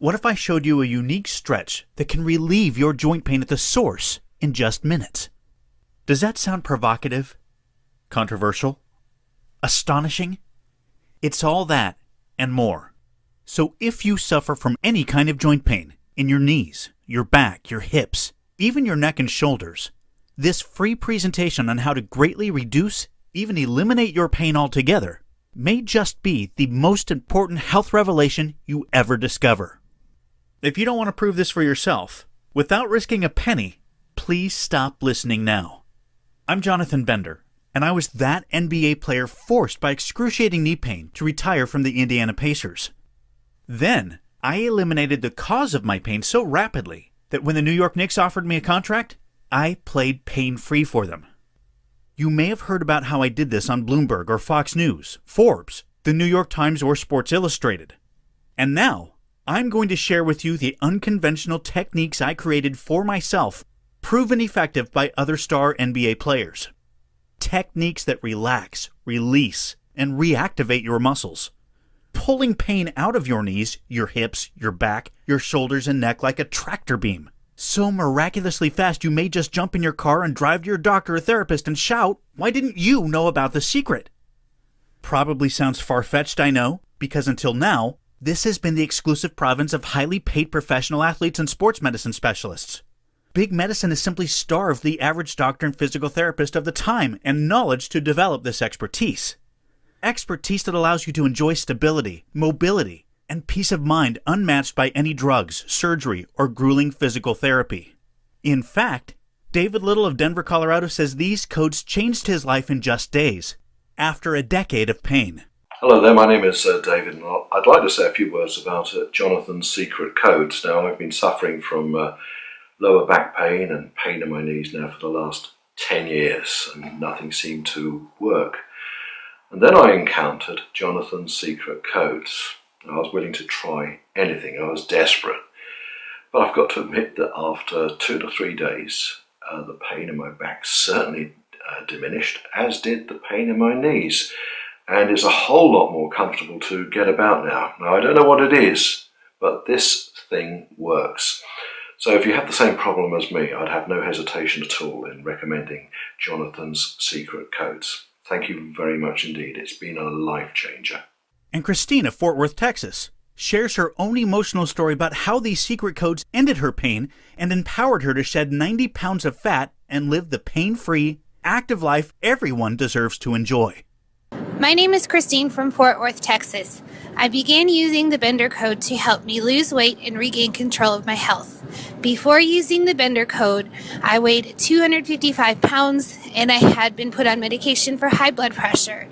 What if I showed you a unique stretch that can relieve your joint pain at the source in just minutes? Does that sound provocative? Controversial? Astonishing? It's all that and more. So if you suffer from any kind of joint pain in your knees, your back, your hips, even your neck and shoulders, this free presentation on how to greatly reduce, even eliminate your pain altogether may just be the most important health revelation you ever discover. If you don't want to prove this for yourself, without risking a penny, please stop listening now. I'm Jonathan Bender, and I was that NBA player forced by excruciating knee pain to retire from the Indiana Pacers. Then, I eliminated the cause of my pain so rapidly that when the New York Knicks offered me a contract, I played pain-free for them. You may have heard about how I did this on Bloomberg or Fox News, Forbes, the New York Times, or Sports Illustrated. And now, I'm going to share with you the unconventional techniques I created for myself, proven effective by other star NBA players. Techniques that relax, release, and reactivate your muscles, pulling pain out of your knees, your hips, your back, your shoulders, and neck like a tractor beam. So miraculously fast you may just jump in your car and drive to your doctor or therapist and shout, "Why didn't you know about the secret?" Probably sounds far-fetched, I know, because until now, this has been the exclusive province of highly paid professional athletes and sports medicine specialists. Big medicine has simply starved the average doctor and physical therapist of the time and knowledge to develop this expertise. Expertise that allows you to enjoy stability, mobility, and peace of mind unmatched by any drugs, surgery, or grueling physical therapy. In fact, David Little of Denver, Colorado says these codes changed his life in just days, after a decade of pain. Hello there, my name is David, and I'd like to say a few words about Jonathan's secret codes. Now, I've been suffering from lower back pain and pain in my knees now for the last 10 years, and nothing seemed to work. And then I encountered Jonathan's secret codes. I was willing to try anything, I was desperate. But I've got to admit that after 2 to 3 days, the pain in my back certainly diminished, as did the pain in my knees. And it's a whole lot more comfortable to get about now. Now, I don't know what it is, but this thing works. So if you have the same problem as me, I'd have no hesitation at all in recommending Jonathan's secret codes. Thank you very much indeed. It's been a life changer. And Christine of Fort Worth, Texas, shares her own emotional story about how these secret codes ended her pain and empowered her to shed 90 pounds of fat and live the pain-free, active life everyone deserves to enjoy. My name is Christine from Fort Worth, Texas. I began using the Bender Code to help me lose weight and regain control of my health. Before using the Bender Code, I weighed 255 pounds and I had been put on medication for high blood pressure.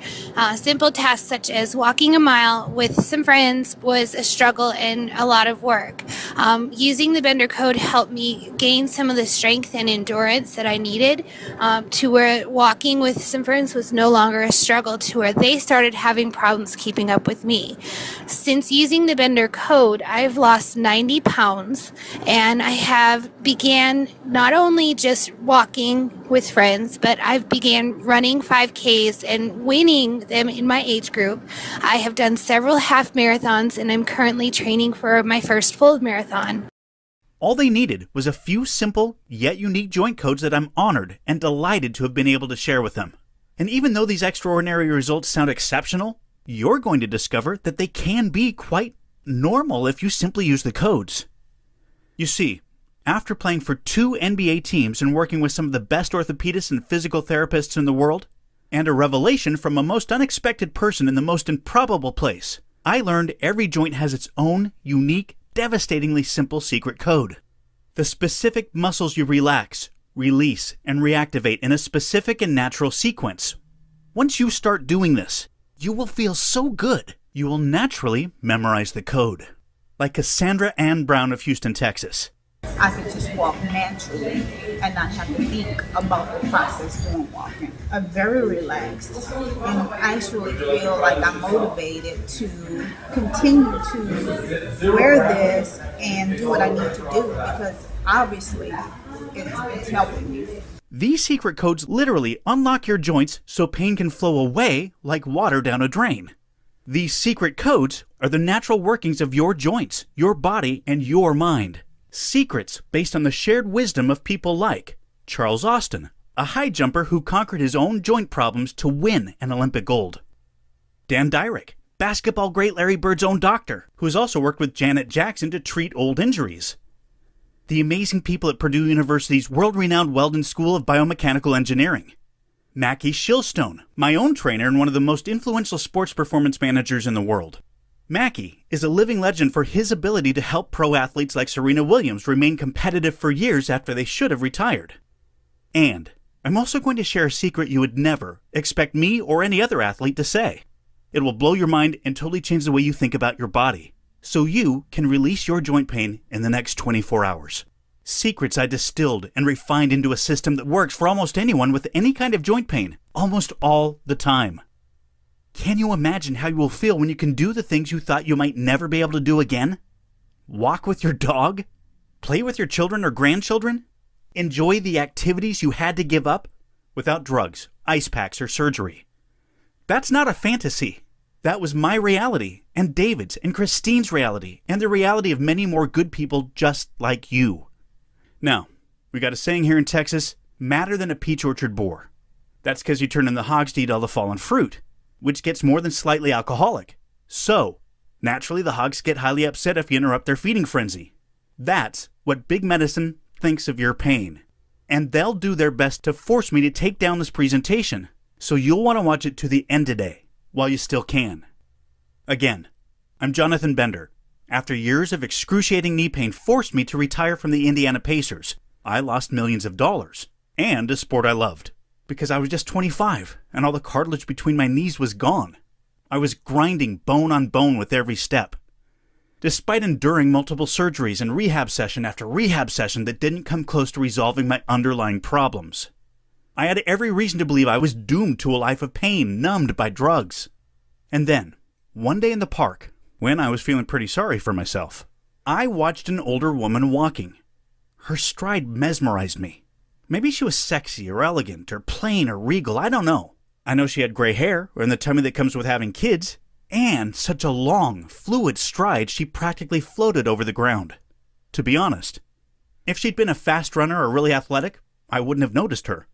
Simple tasks such as walking a mile with some friends was a struggle and a lot of work. Using the Bender Code helped me gain some of the strength and endurance that I needed to where walking with some friends was no longer a struggle, to where they started having problems keeping up with me. Since using the Bender Code, I've lost 90 pounds and I have began not only just walking with friends, but I've began running 5Ks and winning them in my age group. I have done several half marathons and I'm currently training for my first full marathon. All they needed was a few simple yet unique joint codes that I'm honored and delighted to have been able to share with them. And even though these extraordinary results sound exceptional, you're going to discover that they can be quite normal if you simply use the codes. You see, after playing for 2 NBA teams and working with some of the best orthopedists and physical therapists in the world, and a revelation from a most unexpected person in the most improbable place, I learned every joint has its own unique, devastatingly simple secret code. The specific muscles you relax, release, and reactivate in a specific and natural sequence. Once you start doing this, you will feel so good, you will naturally memorize the code. Like Cassandra Ann Brown of Houston, Texas. I could just walk naturally and not have to think about the process during walking. I'm very relaxed and actually feel like I'm motivated to continue to wear this and do what I need to do, because obviously it's helping me. These secret codes literally unlock your joints so pain can flow away like water down a drain. These secret codes are the natural workings of your joints, your body, and your mind. Secrets based on the shared wisdom of people like Charles Austin, a high jumper who conquered his own joint problems to win an Olympic gold. Dan Dyrick, basketball great Larry Bird's own doctor, who has also worked with Janet Jackson to treat old injuries. The amazing people at Purdue University's world-renowned Weldon School of Biomechanical Engineering. Mackie Shilstone, my own trainer and one of the most influential sports performance managers in the world. Mackie is a living legend for his ability to help pro athletes like Serena Williams remain competitive for years after they should have retired. And I'm also going to share a secret you would never expect me or any other athlete to say. It will blow your mind and totally change the way you think about your body, so you can release your joint pain in the next 24 hours. Secrets I distilled and refined into a system that works for almost anyone with any kind of joint pain, almost all the time. Can you imagine how you will feel when you can do the things you thought you might never be able to do again? Walk with your dog? Play with your children or grandchildren? Enjoy the activities you had to give up without drugs, ice packs, or surgery. That's not a fantasy. That was my reality, and David's, and Christine's reality, and the reality of many more good people just like you. Now, we got a saying here in Texas, madder than a peach orchard boar. That's because you turn in the hogs to eat all the fallen fruit, which gets more than slightly alcoholic. So, naturally the hogs get highly upset if you interrupt their feeding frenzy. That's what big medicine thinks of your pain. And they'll do their best to force me to take down this presentation, so you'll want to watch it to the end today, while you still can. Again, I'm Jonathan Bender. After years of excruciating knee pain forced me to retire from the Indiana Pacers, I lost millions of dollars, and a sport I loved, because I was just 25, and all the cartilage between my knees was gone. I was grinding bone on bone with every step. Despite enduring multiple surgeries and rehab session after rehab session that didn't come close to resolving my underlying problems, I had every reason to believe I was doomed to a life of pain, numbed by drugs. And then, one day in the park, when I was feeling pretty sorry for myself, I watched an older woman walking. Her stride mesmerized me. Maybe she was sexy or elegant or plain or regal, I don't know. I know she had gray hair, or in the tummy that comes with having kids, and such a long, fluid stride she practically floated over the ground. To be honest, if she'd been a fast runner or really athletic, I wouldn't have noticed her.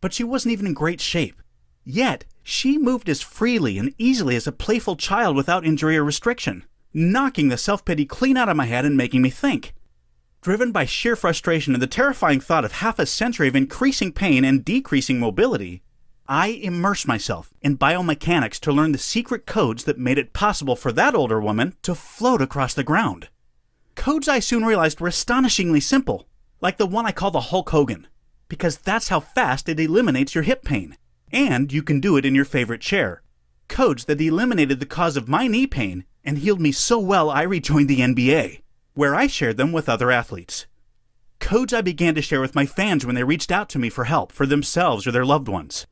But she wasn't even in great shape. Yet, she moved as freely and easily as a playful child without injury or restriction, knocking the self-pity clean out of my head and making me think. Driven by sheer frustration and the terrifying thought of half a century of increasing pain and decreasing mobility, I immersed myself in biomechanics to learn the secret codes that made it possible for that older woman to float across the ground. Codes I soon realized were astonishingly simple, like the one I call the Hulk Hogan, because that's how fast it eliminates your hip pain. And you can do it in your favorite chair. Codes that eliminated the cause of my knee pain and healed me so well I rejoined the NBA, where I shared them with other athletes. Codes I began to share with my fans when they reached out to me for help for themselves or their loved ones.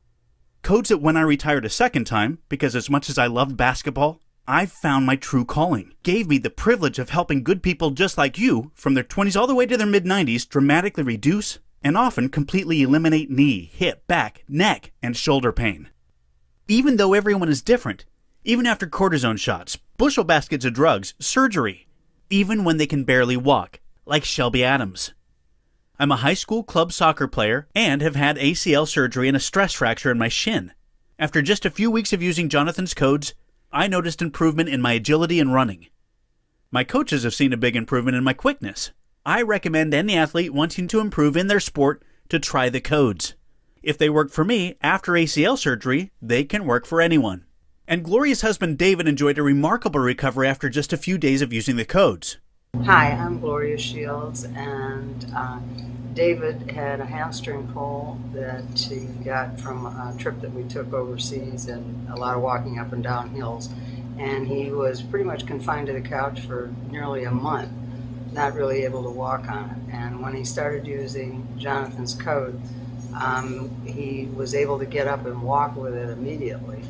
Codes that when I retired a second time, because as much as I loved basketball, I found my true calling, gave me the privilege of helping good people just like you, from their 20s all the way to their mid-90s, dramatically reduce and often completely eliminate knee, hip, back, neck, and shoulder pain. Even though everyone is different, even after cortisone shots, bushel baskets of drugs, surgery, even when they can barely walk, like Shelby Adams. I'm a high school club soccer player and have had ACL surgery and a stress fracture in my shin. After just a few weeks of using Jonathan's codes, I noticed improvement in my agility and running. My coaches have seen a big improvement in my quickness. I recommend any athlete wanting to improve in their sport to try the codes. If they work for me after ACL surgery, they can work for anyone. And Gloria's husband David enjoyed a remarkable recovery after just a few days of using the codes. Hi, I'm Gloria Shields, and David had a hamstring pull that he got from a trip that we took overseas and a lot of walking up and down hills. And he was pretty much confined to the couch for nearly a month, not really able to walk on it. And when he started using Jonathan's code, he was able to get up and walk with it immediately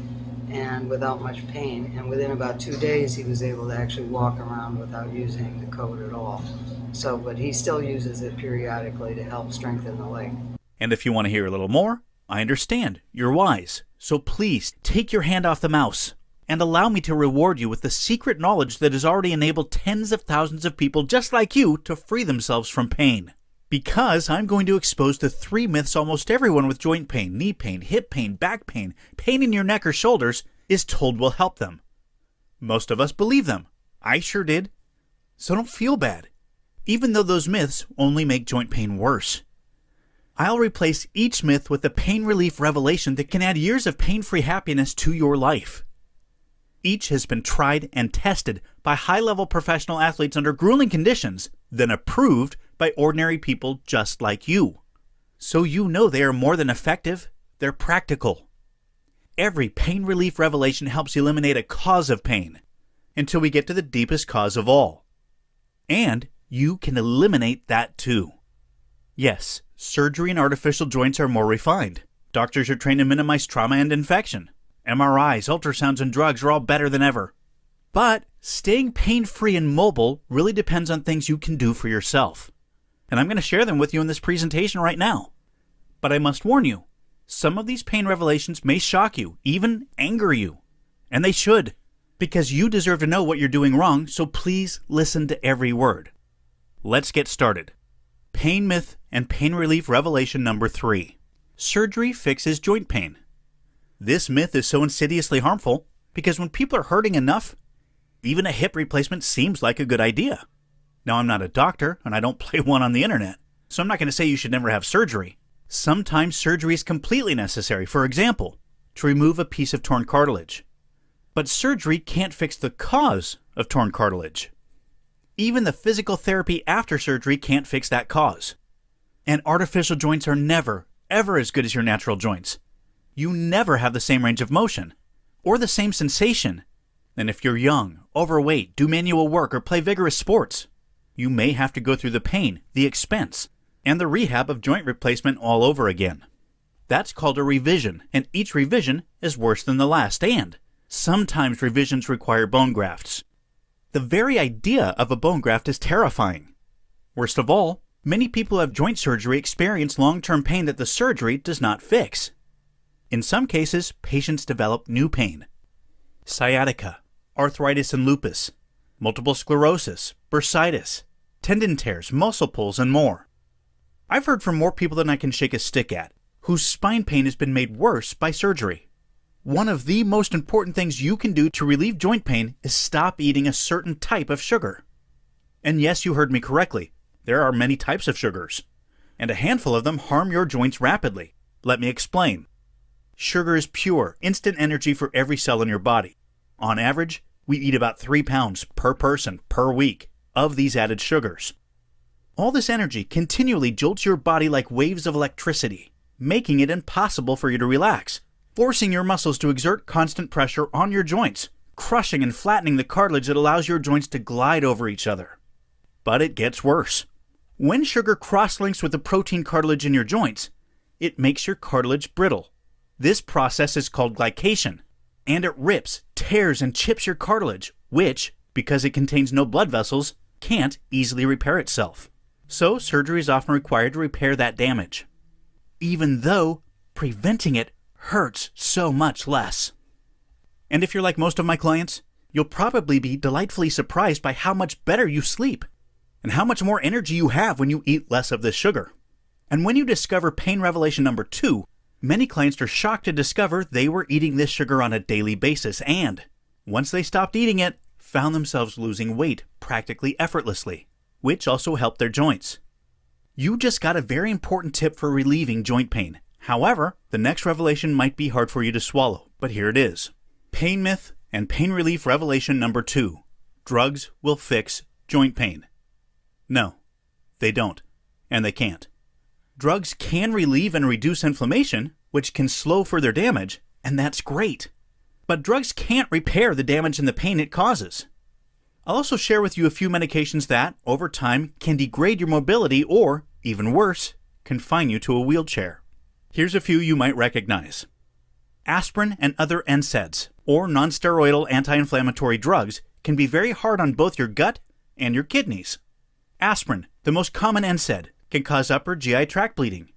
and without much pain. And within about 2 days, he was able to actually walk around without using the code at all. So, but he still uses it periodically to help strengthen the leg. And if you want to hear a little more, I understand. You're wise. So please take your hand off the mouse and allow me to reward you with the secret knowledge that has already enabled tens of thousands of people just like you to free themselves from pain. Because I'm going to expose the 3 myths almost everyone with joint pain, knee pain, hip pain, back pain in your neck or shoulders is told will help them. Most of us believe them. I sure did. So don't feel bad, even though those myths only make joint pain worse. I'll replace each myth with a pain relief revelation that can add years of pain-free happiness to your life. Each has been tried and tested by high-level professional athletes under grueling conditions, then approved by ordinary people just like you. So you know they are more than effective, they're practical. Every pain relief revelation helps eliminate a cause of pain until we get to the deepest cause of all. And you can eliminate that too. Yes, surgery and artificial joints are more refined. Doctors are trained to minimize trauma and infection. MRIs, ultrasounds, and drugs are all better than ever. But staying pain-free and mobile really depends on things you can do for yourself. And I'm going to share them with you in this presentation right now. But I must warn you, some of these pain revelations may shock you, even anger you. And they should, because you deserve to know what you're doing wrong, so please listen to every word. Let's get started. Pain myth and pain relief revelation number 3. Surgery fixes joint pain. This myth is so insidiously harmful because when people are hurting enough, even a hip replacement seems like a good idea. Now, I'm not a doctor and I don't play one on the internet, so I'm not going to say you should never have surgery. Sometimes surgery is completely necessary, for example, to remove a piece of torn cartilage. But surgery can't fix the cause of torn cartilage. Even the physical therapy after surgery can't fix that cause. And artificial joints are never, ever as good as your natural joints. You never have the same range of motion, or the same sensation. And if you're young, overweight, do manual work, or play vigorous sports, you may have to go through the pain, the expense, and the rehab of joint replacement all over again. That's called a revision, and each revision is worse than the last, and sometimes revisions require bone grafts. The very idea of a bone graft is terrifying. Worst of all, many people who have joint surgery experience long-term pain that the surgery does not fix. In some cases, patients develop new pain. Sciatica, arthritis and lupus, multiple sclerosis, bursitis, tendon tears, muscle pulls, and more. I've heard from more people than I can shake a stick at, whose spine pain has been made worse by surgery. One of the most important things you can do to relieve joint pain is stop eating a certain type of sugar. And yes, you heard me correctly. There are many types of sugars, and a handful of them harm your joints rapidly. Let me explain. Sugar is pure, instant energy for every cell in your body. On average, we eat about 3 pounds per person per week of these added sugars. All this energy continually jolts your body like waves of electricity, making it impossible for you to relax, forcing your muscles to exert constant pressure on your joints, crushing and flattening the cartilage that allows your joints to glide over each other. But it gets worse. When sugar cross-links with the protein cartilage in your joints, it makes your cartilage brittle. This process is called glycation, and it rips, tears, and chips your cartilage, which, because it contains no blood vessels, can't easily repair itself. So surgery is often required to repair that damage, even though preventing it hurts so much less. And if you're like most of my clients, you'll probably be delightfully surprised by how much better you sleep and how much more energy you have when you eat less of this sugar. And when you discover pain revelation number 2, many clients are shocked to discover they were eating this sugar on a daily basis and, once they stopped eating it, found themselves losing weight practically effortlessly, which also helped their joints. You just got a very important tip for relieving joint pain. However, the next revelation might be hard for you to swallow, but here it is. Pain myth and pain relief revelation number 2. Drugs will fix joint pain. No, they don't, and they can't. Drugs can relieve and reduce inflammation, which can slow further damage, and that's great. But drugs can't repair the damage and the pain it causes. I'll also share with you a few medications that, over time, can degrade your mobility or, even worse, confine you to a wheelchair. Here's a few you might recognize. Aspirin and other NSAIDs, or nonsteroidal anti-inflammatory drugs, can be very hard on both your gut and your kidneys. Aspirin, the most common NSAID, can cause upper GI tract bleeding.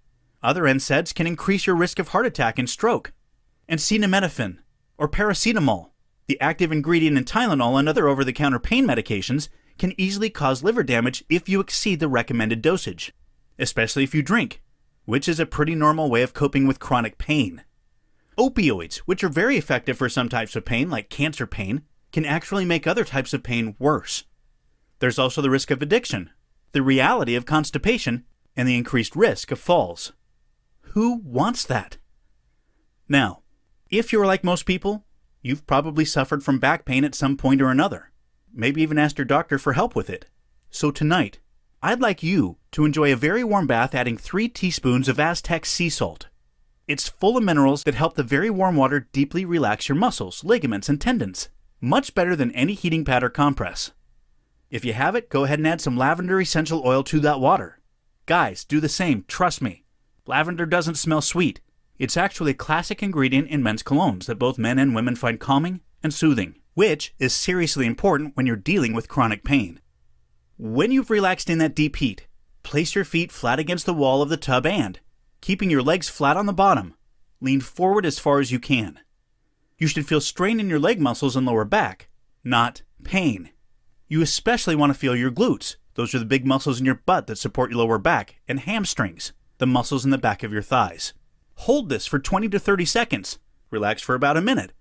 Other NSAIDs can increase your risk of heart attack and stroke. And acetaminophen, or paracetamol, The active ingredient in Tylenol and other over-the-counter pain medications can easily cause liver damage if you exceed the recommended dosage, especially if you drink, which is a pretty normal way of coping with chronic pain. Opioids, which are very effective for some types of pain, like cancer pain, can actually make other types of pain worse. There's also the risk of addiction, the reality of constipation, and the increased risk of falls. Who wants that? Now, if you're like most people, you've probably suffered from back pain at some point or another. Maybe even asked your doctor for help with it. So tonight, I'd like you to enjoy a very warm bath adding 3 teaspoons of Aztec sea salt. It's full of minerals that help the very warm water deeply relax your muscles, ligaments, and tendons, much better than any heating pad or compress. If you have it, go ahead and add some lavender essential oil to that water. Guys, do the same, trust me. Lavender doesn't smell sweet. It's actually a classic ingredient in men's colognes that both men and women find calming and soothing, which is seriously important when you're dealing with chronic pain. When you've relaxed in that deep heat, place your feet flat against the wall of the tub and, keeping your legs flat on the bottom, lean forward as far as you can. You should feel strain in your leg muscles and lower back, not pain. You especially want to feel your glutes. Those are the big muscles in your butt that support your lower back, and hamstrings, the muscles in the back of your thighs. Hold this for 20 to 30 seconds. Relax for about a minute.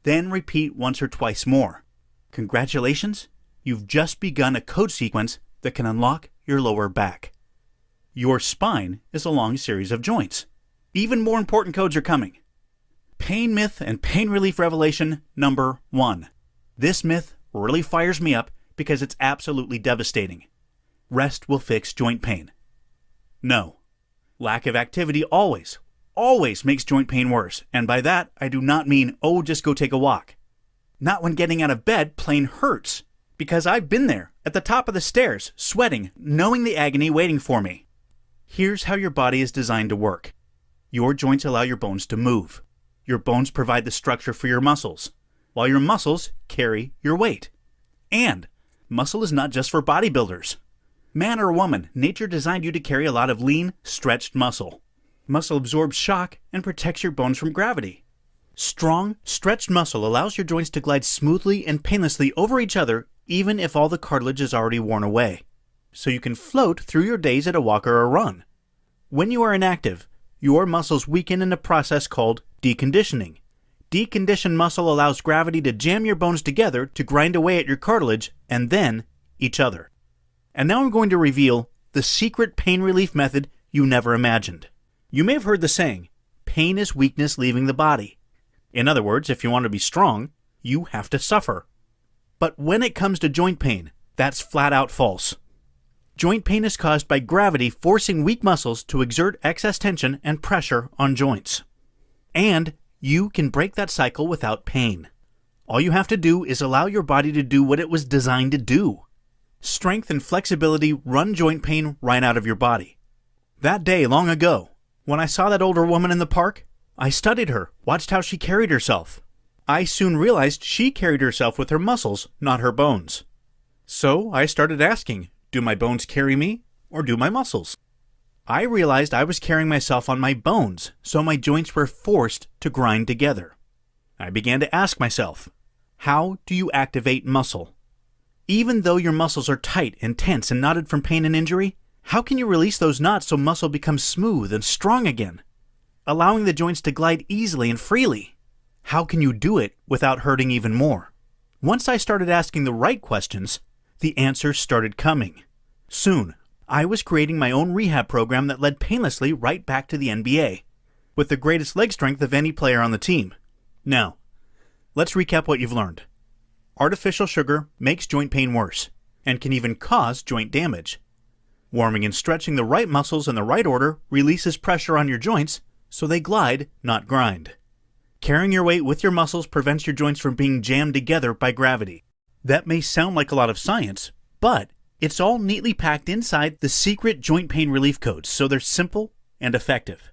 Then repeat once or twice more. Congratulations, you've just begun a code sequence that can unlock your lower back. Your spine is a long series of joints. Even more important codes are coming. Pain myth and pain relief revelation number 1. This myth really fires me up because it's absolutely devastating. Rest will fix joint pain. No. Lack of activity always makes joint pain worse, and by that I do not mean, oh, just go take a walk. Not when getting out of bed plain hurts, because I've been there, at the top of the stairs, sweating, knowing the agony waiting for me. Here's how your body is designed to work. Your joints allow your bones to move. Your bones provide the structure for your muscles, while your muscles carry your weight. And muscle is not just for bodybuilders. Man or woman, nature designed you to carry a lot of lean, stretched muscle. Muscle absorbs shock and protects your bones from gravity. Strong, stretched muscle allows your joints to glide smoothly and painlessly over each other even if all the cartilage is already worn away. So you can float through your days at a walk or a run. When you are inactive, your muscles weaken in a process called deconditioning. Deconditioned muscle allows gravity to jam your bones together to grind away at your cartilage and then each other. And now I'm going to reveal the secret pain relief method you never imagined. You may have heard the saying, pain is weakness leaving the body. In other words, if you want to be strong, you have to suffer. But when it comes to joint pain, that's flat out false. Joint pain is caused by gravity forcing weak muscles to exert excess tension and pressure on joints. And you can break that cycle without pain. All you have to do is allow your body to do what it was designed to do. Strength and flexibility run joint pain right out of your body. That day long ago, when I saw that older woman in the park, I studied her, watched how she carried herself. I soon realized she carried herself with her muscles, not her bones. So I started asking, do my bones carry me, or do my muscles? I realized I was carrying myself on my bones, so my joints were forced to grind together. I began to ask myself, how do you activate muscle? Even though your muscles are tight and tense and knotted from pain and injury, how can you release those knots so muscle becomes smooth and strong again, allowing the joints to glide easily and freely? How can you do it without hurting even more? Once I started asking the right questions, the answers started coming. Soon, I was creating my own rehab program that led painlessly right back to the NBA, with the greatest leg strength of any player on the team. Now, let's recap what you've learned. Artificial sugar makes joint pain worse, and can even cause joint damage. Warming and stretching the right muscles in the right order releases pressure on your joints so they glide, not grind. Carrying your weight with your muscles prevents your joints from being jammed together by gravity. That may sound like a lot of science, but it's all neatly packed inside the secret joint pain relief codes, so they're simple and effective.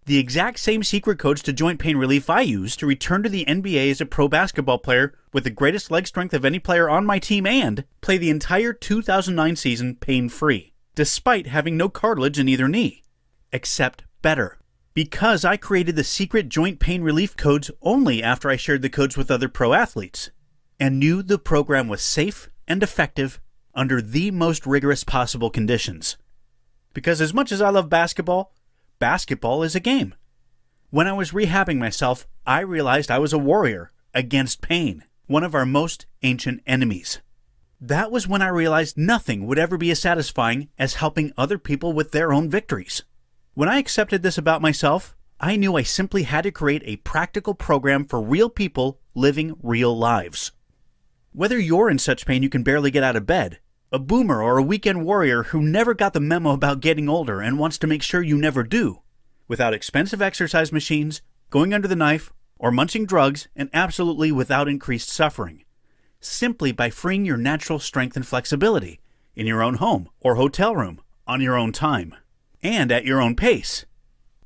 The exact same secret codes to joint pain relief I used to return to the NBA as a pro basketball player with the greatest leg strength of any player on my team and play the entire 2009 season pain-free, despite having no cartilage in either knee. Except better, Because I created the secret joint pain relief codes only after I shared the codes with other pro athletes and knew the program was safe and effective under the most rigorous possible conditions. Because as much as I love basketball, basketball is a game. When I was rehabbing myself, I realized I was a warrior against pain, one of our most ancient enemies. That was when I realized nothing would ever be as satisfying as helping other people with their own victories. When I accepted this about myself, I knew I simply had to create a practical program for real people living real lives. Whether you're in such pain you can barely get out of bed, a boomer or a weekend warrior who never got the memo about getting older and wants to make sure you never do, without expensive exercise machines, going under the knife, or munching drugs, and absolutely without increased suffering, simply by freeing your natural strength and flexibility in your own home or hotel room on your own time and at your own pace,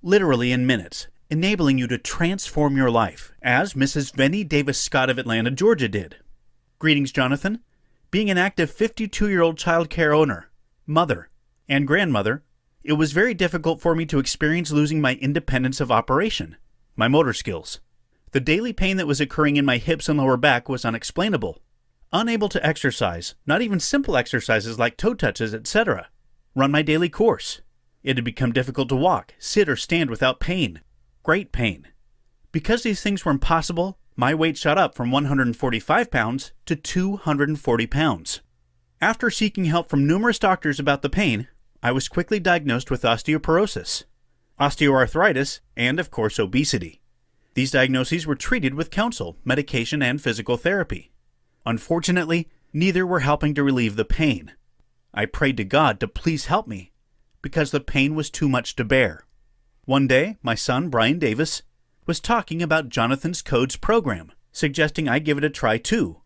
literally in minutes, enabling you to transform your life, as Mrs. Vennie Davis Scott of Atlanta, Georgia did. Greetings, Jonathan. Being an active 52-year-old child care owner, mother, and grandmother, it was very difficult for me to experience losing my independence of operation, my motor skills. The daily pain that was occurring in my hips and lower back was unexplainable. Unable to exercise, not even simple exercises like toe touches, etc. Run my daily course. It had become difficult to walk, sit, or stand without pain. Great pain. Because these things were impossible, my weight shot up from 145 pounds to 240 pounds. After seeking help from numerous doctors about the pain, I was quickly diagnosed with osteoporosis, osteoarthritis, and of course obesity. These diagnoses were treated with counsel, medication, and physical therapy. Unfortunately, neither were helping to relieve the pain. I prayed to God to please help me, because the pain was too much to bear. One day, my son, Brian Davis, was talking about Jonathan's Codes program, suggesting I give it a try too.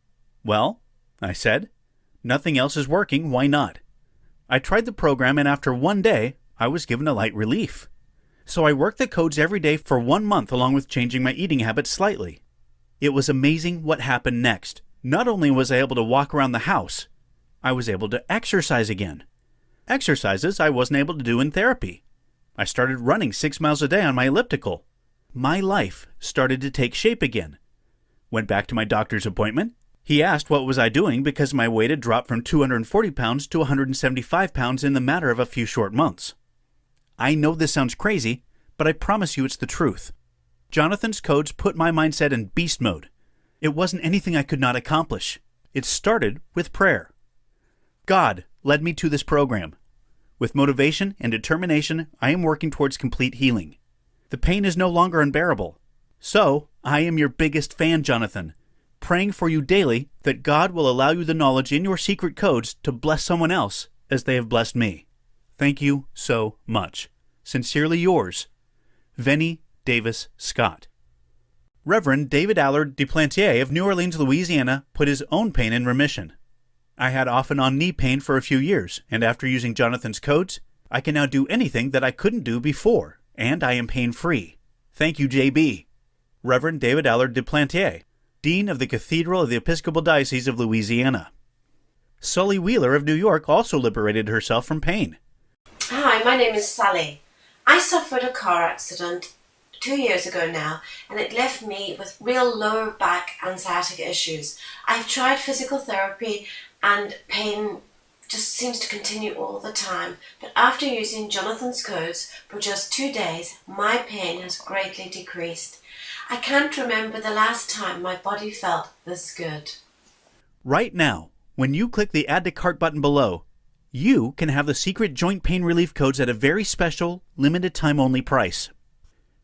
Well, I said, nothing else is working, why not? I tried the program, and after one day, I was given a light relief. So I worked the codes every day for 1 month along with changing my eating habits slightly. It was amazing what happened next. Not only was I able to walk around the house, I was able to exercise again. Exercises I wasn't able to do in therapy. I started running 6 miles a day on my elliptical. My life started to take shape again. Went back to my doctor's appointment. He asked what was I doing because my weight had dropped from 240 pounds to 175 pounds in the matter of a few short months. I know this sounds crazy, but I promise you it's the truth. Jonathan's Codes put my mindset in beast mode. It wasn't anything I could not accomplish. It started with prayer. God led me to this program. With motivation and determination, I am working towards complete healing. The pain is no longer unbearable. So, I am your biggest fan, Jonathan, praying for you daily that God will allow you the knowledge in your secret codes to bless someone else as they have blessed me. Thank you so much. Sincerely yours, Vennie Davis Scott. Reverend David Allard Duplantier of New Orleans, Louisiana, put his own pain in remission. I had off and on knee pain for a few years, and after using Jonathan's Codes, I can now do anything that I couldn't do before, and I am pain-free. Thank you, JB. Reverend David Allard Duplantier, Dean of the Cathedral of the Episcopal Diocese of Louisiana. Sully Wheeler of New York also liberated herself from pain. Hi, my name is Sally. I suffered a car accident 2 years ago now, and it left me with real lower back and sciatica issues. I've tried physical therapy and pain just seems to continue all the time. But after using Jonathan's Codes for just 2 days, my pain has greatly decreased. I can't remember the last time my body felt this good. Right now, when you click the Add to Cart button below, you can have the secret joint pain relief codes at a very special, limited time only price.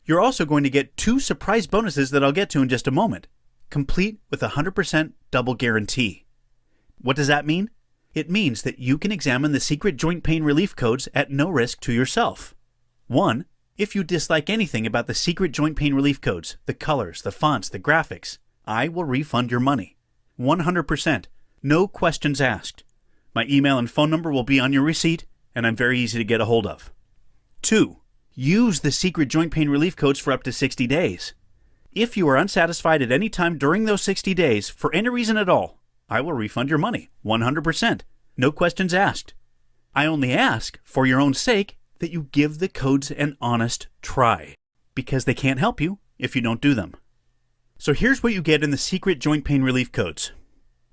You're also going to get 2 surprise bonuses that I'll get to in just a moment, complete with a 100% double guarantee. What does that mean? It means that you can examine the secret joint pain relief codes at no risk to yourself. 1. If you dislike anything about the secret joint pain relief codes, the colors, the fonts, the graphics, I will refund your money. 100%. No questions asked. My email and phone number will be on your receipt, and I'm very easy to get a hold of. 2. Use the secret joint pain relief codes for up to 60 days. If you are unsatisfied at any time during those 60 days, for any reason at all, I will refund your money, 100%. No questions asked. I only ask, for your own sake, that you give the codes an honest try. because they can't help you if you don't do them. So here's what you get in the secret joint pain relief codes.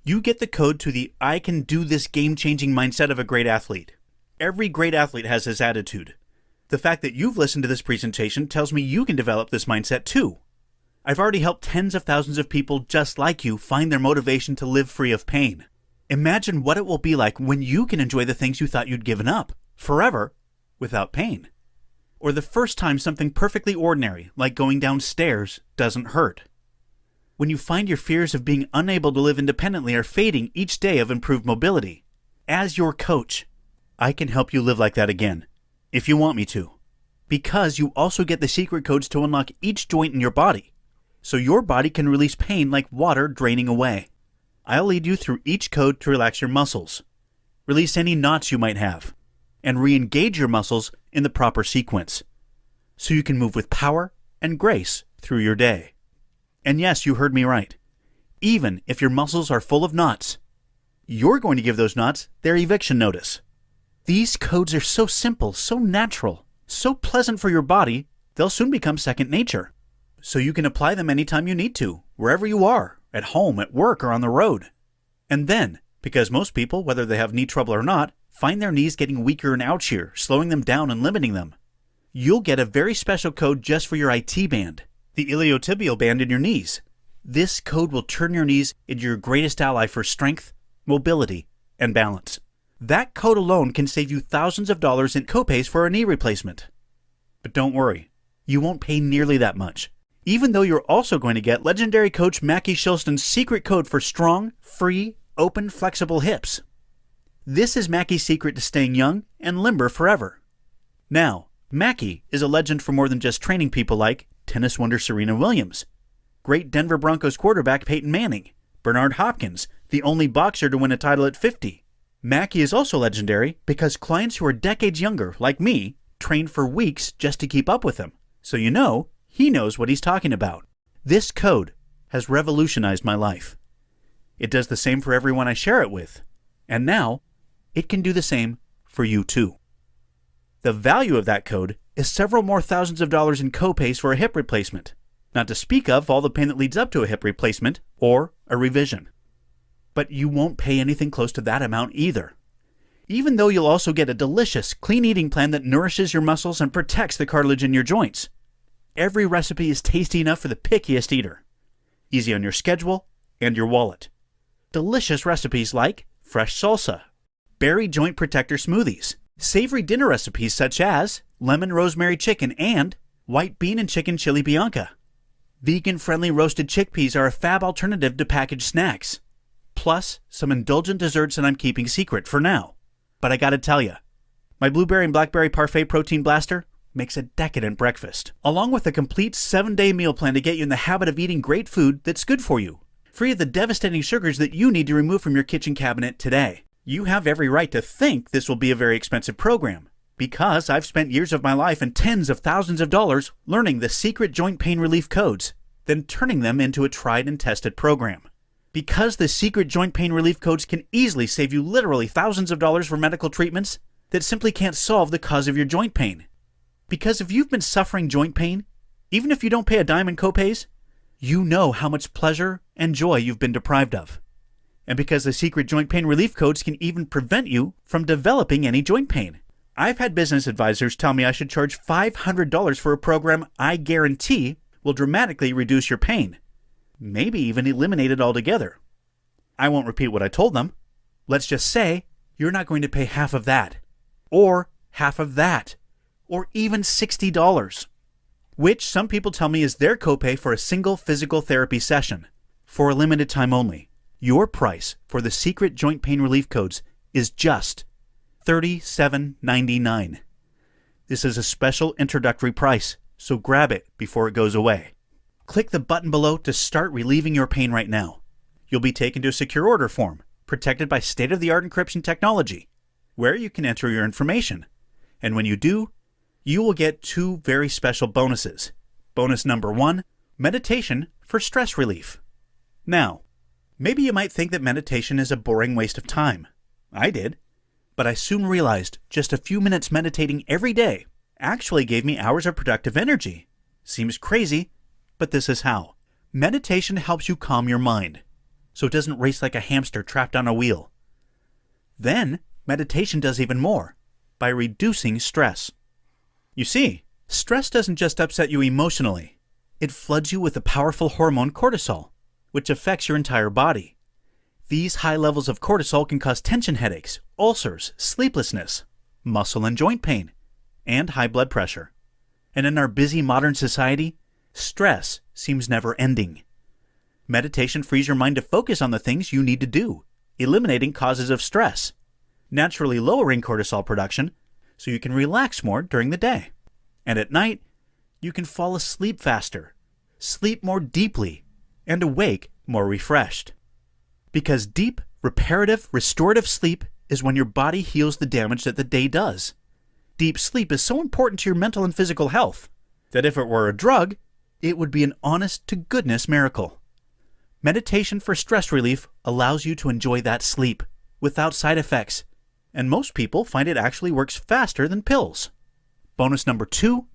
You get the code to the I can do this game-changing mindset of a great athlete. Every great athlete has this attitude. The fact that you've listened to this presentation tells me you can develop this mindset too. I've already helped tens of thousands of people just like you find their motivation to live free of pain. Imagine what it will be like when you can enjoy the things you thought you'd given up, forever, without pain. Or the first time something perfectly ordinary, like going downstairs, doesn't hurt. When you find your fears of being unable to live independently are fading each day of improved mobility. As your coach, I can help you live like that again, if you want me to. Because you also get the secret codes to unlock each joint in your body, so your body can release pain like water draining away. I'll lead you through each code to relax your muscles, release any knots you might have, and re-engage your muscles in the proper sequence, so you can move with power and grace through your day. And yes, you heard me right. Even if your muscles are full of knots, you're going to give those knots their eviction notice. These codes are so simple, so natural, so pleasant for your body, they'll soon become second nature. So you can apply them anytime you need to, wherever you are, at home, at work, or on the road. And then, because most people, whether they have knee trouble or not, find their knees getting weaker and ouchier, slowing them down and limiting them, you'll get a very special code just for your IT band, the iliotibial band in your knees. This code will turn your knees into your greatest ally for strength, mobility, and balance. That code alone can save you thousands of dollars in copays for a knee replacement. But don't worry, you won't pay nearly that much, even though you're also going to get legendary coach Mackie Shilston's secret code for strong, free, open, flexible hips. This is Mackie's secret to staying young and limber forever. Now, Mackie is a legend for more than just training people like tennis wonder Serena Williams, great Denver Broncos quarterback Peyton Manning, Bernard Hopkins, the only boxer to win a title at 50. Mackie is also legendary because clients who are decades younger, like me, train for weeks just to keep up with him. So you know, he knows what he's talking about. This code has revolutionized my life. It does the same for everyone I share it with. And now, it can do the same for you too. The value of that code is several more thousands of dollars in copays for a hip replacement, not to speak of all the pain that leads up to a hip replacement or a revision. But you won't pay anything close to that amount either. Even though you'll also get a delicious, clean eating plan that nourishes your muscles and protects the cartilage in your joints. Every recipe is tasty enough for the pickiest eater. Easy on your schedule and your wallet. Delicious recipes like fresh salsa, berry joint protector smoothies, savory dinner recipes such as lemon rosemary chicken and white bean and chicken chili bianca. Vegan-friendly roasted chickpeas are a fab alternative to packaged snacks. Plus, some indulgent desserts that I'm keeping secret for now. But I gotta tell ya, my blueberry and blackberry parfait protein blaster makes a decadent breakfast, along with a complete 7-day meal plan to get you in the habit of eating great food that's good for you, free of the devastating sugars that you need to remove from your kitchen cabinet today. You have every right to think this will be a very expensive program, because I've spent years of my life and tens of thousands of dollars learning the secret joint pain relief codes, then turning them into a tried and tested program. Because the secret joint pain relief codes can easily save you literally thousands of dollars for medical treatments that simply can't solve the cause of your joint pain. Because if you've been suffering joint pain, even if you don't pay a dime in copays, you know how much pleasure and joy you've been deprived of. And because the secret joint pain relief codes can even prevent you from developing any joint pain. I've had business advisors tell me I should charge $500 for a program I guarantee will dramatically reduce your pain. Maybe even eliminate it altogether. I won't repeat what I told them. Let's just say you're not going to pay half of that, or half of that, or even $60, which some people tell me is their copay for a single physical therapy session. For a limited time only, your price for the secret joint pain relief codes is just $37.99. This is a special introductory price, so grab it before it goes away. Click the button below to start relieving your pain right now. You'll be taken to a secure order form, protected by state-of-the-art encryption technology, where you can enter your information. And when you do, you will get 2 very special bonuses. Bonus number 1, meditation for stress relief. Now, maybe you might think that meditation is a boring waste of time. I did. But I soon realized just a few minutes meditating every day actually gave me hours of productive energy. Seems crazy, but this is how. Meditation helps you calm your mind, so it doesn't race like a hamster trapped on a wheel. Then, meditation does even more, by reducing stress. You see, stress doesn't just upset you emotionally. It floods you with the powerful hormone cortisol, which affects your entire body. These high levels of cortisol can cause tension headaches, ulcers, sleeplessness, muscle and joint pain, and high blood pressure. And in our busy modern society, stress seems never ending. Meditation frees your mind to focus on the things you need to do, eliminating causes of stress, naturally lowering cortisol production so you can relax more during the day. And at night, you can fall asleep faster, sleep more deeply, and awake more refreshed. Because deep, reparative, restorative sleep is when your body heals the damage that the day does. Deep sleep is so important to your mental and physical health that if it were a drug, it would be an honest-to-goodness miracle. Meditation for stress relief allows you to enjoy that sleep without side effects, and most people find it actually works faster than pills. Bonus number 2,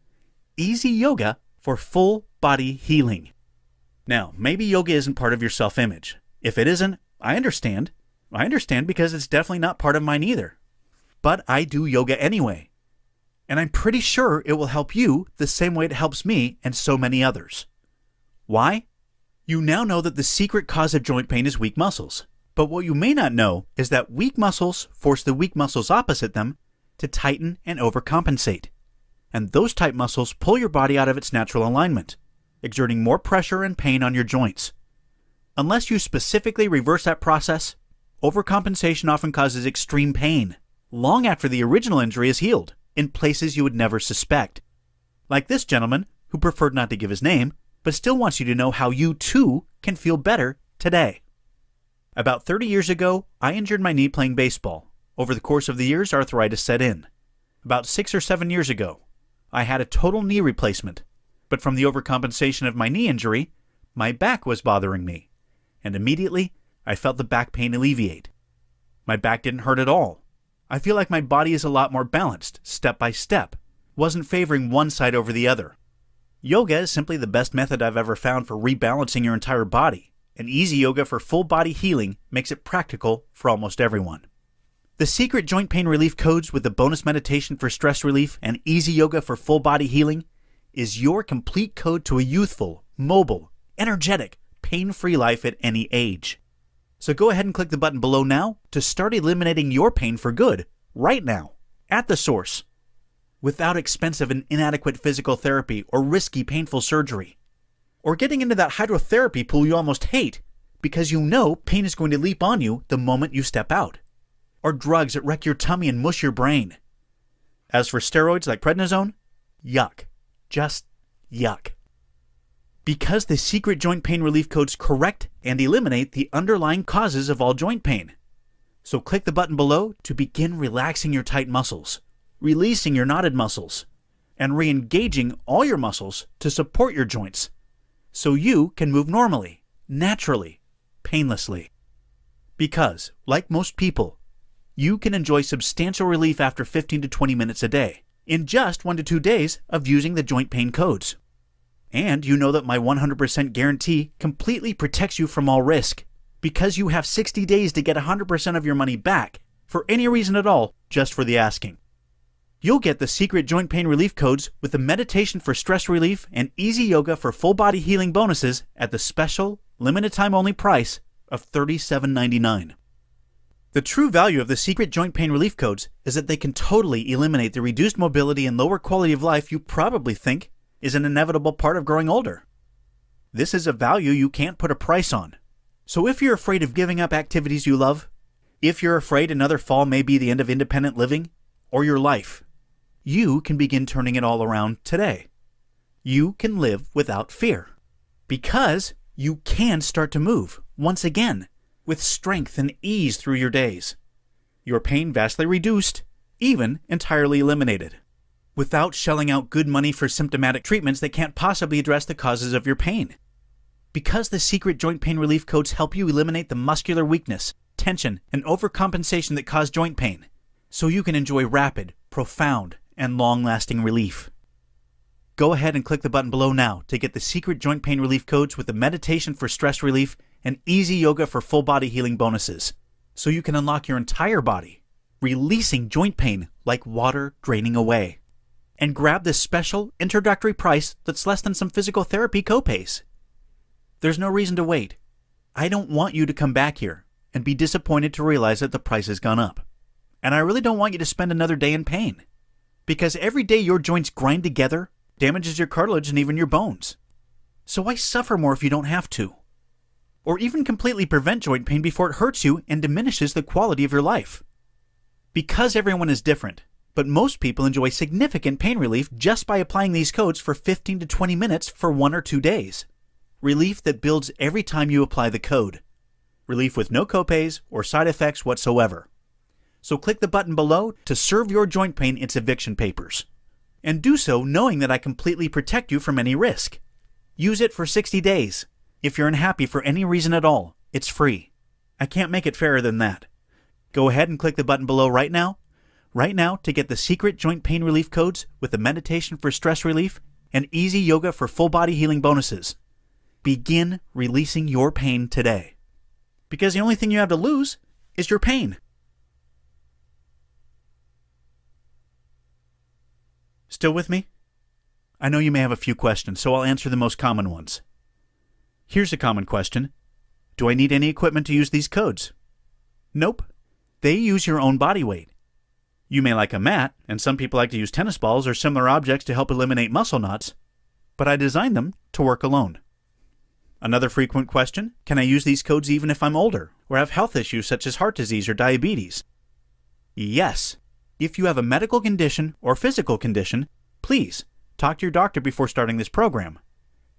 easy yoga for full body healing. Now, maybe yoga isn't part of your self-image. If it isn't, I understand. I understand because it's definitely not part of mine either. But I do yoga anyway. And I'm pretty sure it will help you the same way it helps me and so many others. Why? You now know that the secret cause of joint pain is weak muscles. But what you may not know is that weak muscles force the weak muscles opposite them to tighten and overcompensate. And those tight muscles pull your body out of its natural alignment, exerting more pressure and pain on your joints. Unless you specifically reverse that process, overcompensation often causes extreme pain, long after the original injury is healed, in places you would never suspect. Like this gentleman, who preferred not to give his name, but still wants you to know how you too can feel better today. About 30 years ago, I injured my knee playing baseball. Over the course of the years, arthritis set in. About 6 or 7 years ago, I had a total knee replacement. But from the overcompensation of my knee injury, my back was bothering me. And immediately, I felt the back pain alleviate. My back didn't hurt at all. I feel like my body is a lot more balanced, step by step. Wasn't favoring one side over the other. Yoga is simply the best method I've ever found for rebalancing your entire body. And easy yoga for full body healing makes it practical for almost everyone. The secret joint pain relief codes with the bonus meditation for stress relief and easy yoga for full body healing is your complete code to a youthful, mobile, energetic, pain-free life at any age. So go ahead and click the button below now to start eliminating your pain for good, right now, at the source, without expensive and inadequate physical therapy or risky painful surgery, or getting into that hydrotherapy pool you almost hate because you know pain is going to leap on you the moment you step out, or drugs that wreck your tummy and mush your brain. As for steroids like prednisone, yuck. Just yuck. Because the secret joint pain relief codes correct and eliminate the underlying causes of all joint pain. So click the button below to begin relaxing your tight muscles, releasing your knotted muscles, and re-engaging all your muscles to support your joints so you can move normally, naturally, painlessly. Because, like most people, you can enjoy substantial relief after 15 to 20 minutes a day in just 1 to 2 days of using the joint pain codes. And you know that my 100% guarantee completely protects you from all risk because you have 60 days to get 100% of your money back for any reason at all, just for the asking. You'll get the secret joint pain relief codes with the meditation for stress relief and easy yoga for full body healing bonuses at the special, limited time only price of $37.99. The true value of the secret joint pain relief codes is that they can totally eliminate the reduced mobility and lower quality of life you probably think is an inevitable part of growing older. This is a value you can't put a price on. So if you're afraid of giving up activities you love, if you're afraid another fall may be the end of independent living or your life, you can begin turning it all around today. You can live without fear because you can start to move once again with strength and ease through your days. Your pain vastly reduced, even entirely eliminated, without shelling out good money for symptomatic treatments that can't possibly address the causes of your pain. Because the secret joint pain relief codes help you eliminate the muscular weakness, tension, and overcompensation that cause joint pain, so you can enjoy rapid, profound, and long-lasting relief. Go ahead and click the button below now to get the secret joint pain relief codes with the meditation for stress relief and easy yoga for full body healing bonuses, so you can unlock your entire body, releasing joint pain like water draining away. And grab this special introductory price that's less than some physical therapy copays. There's no reason to wait. I don't want you to come back here and be disappointed to realize that the price has gone up. And I really don't want you to spend another day in pain, because every day your joints grind together damages your cartilage and even your bones. So why suffer more if you don't have to? Or even completely prevent joint pain before it hurts you and diminishes the quality of your life. Because everyone is different, but most people enjoy significant pain relief just by applying these codes for 15 to 20 minutes for 1 or 2 days. Relief that builds every time you apply the code. Relief with no copays or side effects whatsoever. So click the button below to serve your joint pain its eviction papers. And do so knowing that I completely protect you from any risk. Use it for 60 days. If you're unhappy for any reason at all, it's free. I can't make it fairer than that. Go ahead and click the button below right now to get the secret joint pain relief codes with the meditation for stress relief and easy yoga for full body healing bonuses. Begin releasing your pain today. Because the only thing you have to lose is your pain. Still with me? I know you may have a few questions, so I'll answer the most common ones. Here's a common question. Do I need any equipment to use these codes? Nope. They use your own body weight. You may like a mat, and some people like to use tennis balls or similar objects to help eliminate muscle knots, but I designed them to work alone. Another frequent question, can I use these codes even if I'm older or have health issues such as heart disease or diabetes? Yes. If you have a medical condition or physical condition, please talk to your doctor before starting this program.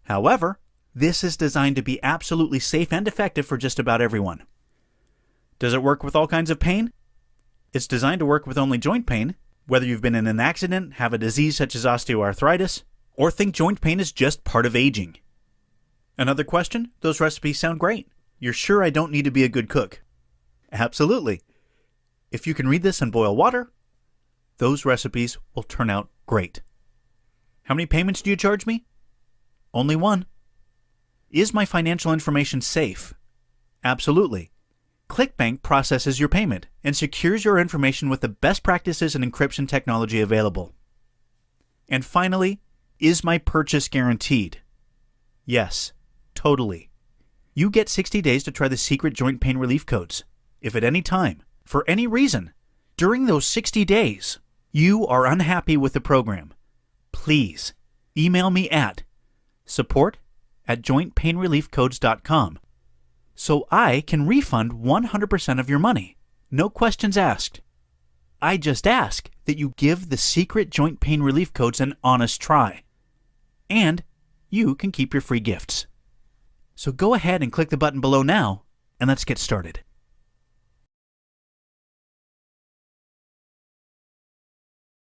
However, this is designed to be absolutely safe and effective for just about everyone. Does it work with all kinds of pain? It's designed to work with only joint pain, whether you've been in an accident, have a disease such as osteoarthritis, or think joint pain is just part of aging. Another question? Those recipes sound great. You're sure I don't need to be a good cook? Absolutely. If you can read this and boil water, those recipes will turn out great. How many payments do you charge me? Only one. Is my financial information safe? Absolutely. ClickBank processes your payment and secures your information with the best practices and encryption technology available. And finally, is my purchase guaranteed? Yes, totally. You get 60 days to try the secret joint pain relief codes. If at any time, for any reason, during those 60 days, you are unhappy with the program, please email me at support@jointpainreliefcodes.com so I can refund 100% of your money. No questions asked. I just ask that you give the secret joint pain relief codes an honest try. And you can keep your free gifts. So go ahead and click the button below now, and let's get started.